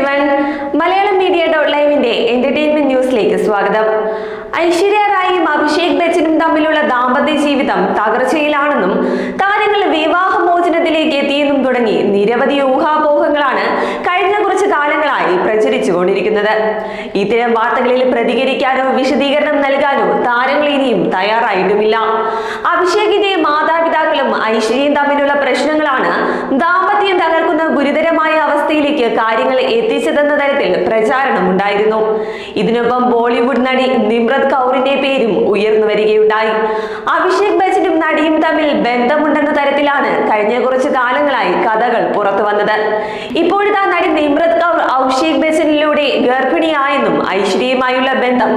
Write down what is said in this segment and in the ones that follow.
everyone. Malayalam media .liveന്റെ entertainment ന്യൂസിലേക്ക് സ്വാഗതം. ഐശ്വര്യ റായിയും അഭിഷേക് ബച്ചനും തമ്മിലുള്ള ദാമ്പത്യ ജീവിതം തകർച്ചയിലാണെന്നും താരങ്ങൾ വിവാഹമോചനത്തിലേക്ക് എത്തിയെന്നും തുടങ്ങി നിരവധി ഊഹാപോഹങ്ങളാണ് കഴിഞ്ഞ കുറച്ച് കാലങ്ങളായി പ്രചരിച്ചുകൊണ്ടിരിക്കുന്നത്. ഇത്തരം വാർത്തകളിൽ പ്രതികരിക്കാനോ വിശദീകരണം നൽകാനോ താരങ്ങൾ ഇനിയും തയ്യാറായിട്ടുമില്ല. അഭിഷേകിന്റെ മാതാപിതാക്കളും ഐശ്വര്യയും തമ്മിലുള്ള പ്രശ്നങ്ങളാണ് ദാമ്പത്യം തകർക്കുന്ന ഗുരുതരമായ അവസ്ഥയിലേക്ക് കാര്യങ്ങൾ എത്തിച്ചതെന്ന തരത്തിൽ പ്രചാരണമുണ്ടായിരുന്നു. ഇതിനൊപ്പം ബോളിവുഡ് നടി നിമ്രത് കൗറിന്റെ പേരും ഉയർന്നു വരികയുണ്ടായി. അഭിഷേക് ബച്ചനും നടിയും തമ്മിൽ ബന്ധമുണ്ടെന്ന തരത്തിലാണ് കഴിഞ്ഞ കുറച്ച് കാലങ്ങളായി കഥകൾ പുറത്തു വന്നത്. ഇപ്പോഴത്തെ നടി നിമ്രത് കൗർ അഭിഷേക് ബച്ചനിലൂടെ ഗർഭിണിയായെന്നും ഐശ്വര്യയുമായുള്ള ബന്ധം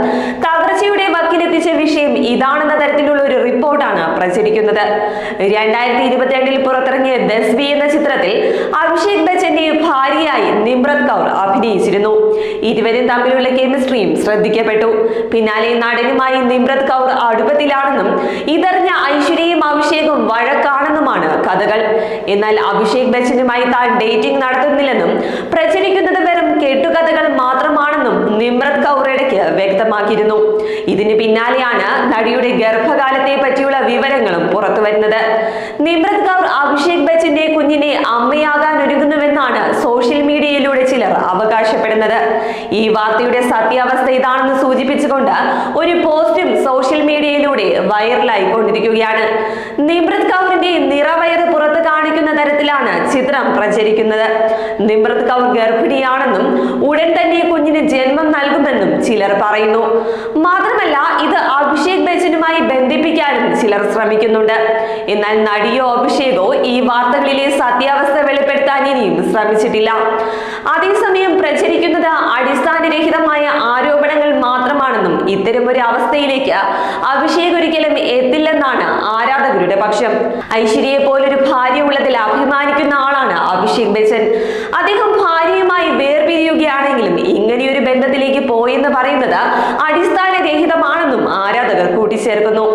തകർച്ചയുടെ വക്കിലെത്തിച്ച വിഷയം ഇതാണെന്ന തരത്തിലുള്ള ഒരു റിപ്പോർട്ടാണ് പ്രചരിക്കുന്നത്. 2022 പുറത്തിറങ്ങിയ ദസ്ബി എന്ന ചിത്രത്തിൽ അഭിഷേക് ബച്ചന്റെ ഭാര്യയായി നിമ്രത് കൗർ അഭിനയിച്ചിരുന്നു. ഇരുവരും തമ്മിലുള്ള കെമിസ്ട്രിയും ശ്രദ്ധിക്കപ്പെട്ടു. പിന്നാലെ നടനുമായി നിമ്രത് കൗർ അടുപ്പത്തിലാണെന്നും ഇതറിഞ്ഞ ഐശ്വര്യയും അഭിഷേകും വഴക്കാണെന്നുമാണ് കഥകൾ. എന്നാൽ അഭിഷേക് ബച്ചനുമായി താൻ ഡേറ്റിംഗ് നടത്തുന്നില്ലെന്നും പ്രചരിക്കുന്നത് വെറും കെട്ടുകഥകൾ മാത്രമാണെന്നും നിമ്രത് കൗർ ഇടയ്ക്ക് വ്യക്തമാക്കിയിരുന്നു. ഇതിന് പിന്നാലെയാണ് നടിയുടെ ഗർഭകാലത്തെ പറ്റിയുള്ള വിവരങ്ങളും പുറത്തു വരുന്നത്. നിമ്രത് കൗർ അഭിഷേക് ബച്ചന്റെ കുഞ്ഞിനെ അമ്മയാകാൻ ഒരുങ്ങുന്നുവെന്നാണ് സോഷ്യൽ മീഡിയയിലൂടെ ചിലർ അവകാശപ്പെടുന്നത്. ഈ വാർത്തയുടെ സത്യാവസ്ഥ ഇതാണെന്ന് സൂചിപ്പിച്ചുകൊണ്ട് ഒരു പോസ്റ്റും സോഷ്യൽ മീഡിയയിലൂടെ വൈറലായി കൊണ്ടിരിക്കുകയാണ്. നിമ്രത് കൗറിന്റെ നിറവയറ് പുറത്ത് കാണിക്കുന്ന തരത്തിലാണ് ചിത്രം പ്രചരിക്കുന്നത്. നിമ്രത് കൗർ ഗർഭിണിയാണെന്നും ഉടൻ തന്നെ കുഞ്ഞിന് ജന്മം നൽകുമെന്നും ചിലർ പറയുന്നു. മാത്രമല്ല ഇത് അഭിഷേക് ബച്ചനുമായി ബന്ധിപ്പിക്കാനും ചിലർ ശ്രമിക്കുന്നുണ്ട്. എന്നാൽ നടിയോ അഭിഷേകോ ഈ വാർത്തകളിലെ സത്യാവസ്ഥ വെളിപ്പെടുത്താൻ ഇനിയും ശ്രമിച്ചിട്ടില്ല. അതേസമയം പ്രചരിക്കുന്നത് അടിസ്ഥാനരഹിതമായ ആരോപണങ്ങൾ മാത്രമാണെന്നും ഇത്തരം ഒരു അവസ്ഥയിലേക്ക് അഭിഷേക് ഒരിക്കലും എത്തില്ലെന്നാണ് ആരാധകരുടെ പക്ഷം. ഐശ്വര്യയെ പോലൊരു ഭാര്യ ഉള്ളതിൽ അഭിമാനിക്കുന്ന ആളാണ് അഭിഷേക് ബച്ചൻ. അദ്ദേഹം ഭാര്യയുമായി വേർപിരിയുകയാണെങ്കിലും ഇങ്ങനെയൊരു ബന്ധത്തിലേക്ക് പോയെന്ന് പറയുന്നത് അടിസ്ഥാനരഹിതമാണെന്നും ആരാധകർ കൂട്ടിച്ചേർക്കുന്നു.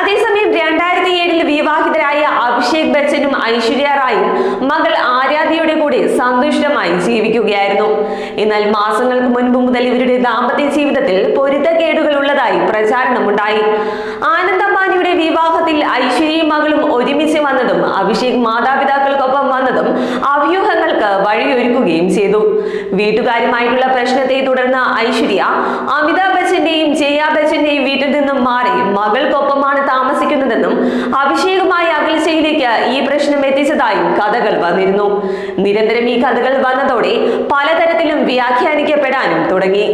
അതേസമയം 2007 വിവാഹിതരായ അഭിഷേക് ബച്ചനും ഐശ്വര്യ റായും മകൾ ആരാധ്യയുടെ കൂടെ സന്തുഷ്ടമായി ജീവിക്കുകയായിരുന്നു. എന്നാൽ മാസങ്ങൾക്ക് മുൻപ് മുതൽ ഇവരുടെ ദാമ്പത്യ ജീവിതത്തിൽ പൊരുത്തക്കേടുകൾ ഉള്ളതായി പ്രചാരണമുണ്ടായി. ആനന്ദ് അംബാനിയുടെ വിവാഹത്തിൽ ഐശ്വര്യയും മകളും ഒരുമിച്ച് വന്നതും അഭിഷേക് മാതാപിതാക്കൾക്കൊപ്പം വന്നതും അഭ്യൂഹങ്ങൾക്ക് വഴിയൊരുക്കുകയും ചെയ്തു. വീട്ടുകാരുമായിട്ടുള്ള പ്രശ്നത്തെ തുടർന്ന് ഐശ്വര്യ അമിതാഭ് ബച്ചന്റെയും ജയ ബച്ചന്റെയും വീട്ടിൽ നിന്നും മാറി മകൾക്കൊപ്പമാണ് താമസിക്കുന്നതെന്നും അഭിഷേകുമായി അകൽച്ചയിലേക്ക് ഈ പ്രശ്നം എത്തിച്ചതായും കഥകൾ വന്നിരുന്നു. നിരന്തരം ഈ കഥകൾ വന്നതോടെ പലതരത്തിലും വ്യാഖ്യാനിക്കപ്പെടാനും തുടങ്ങി.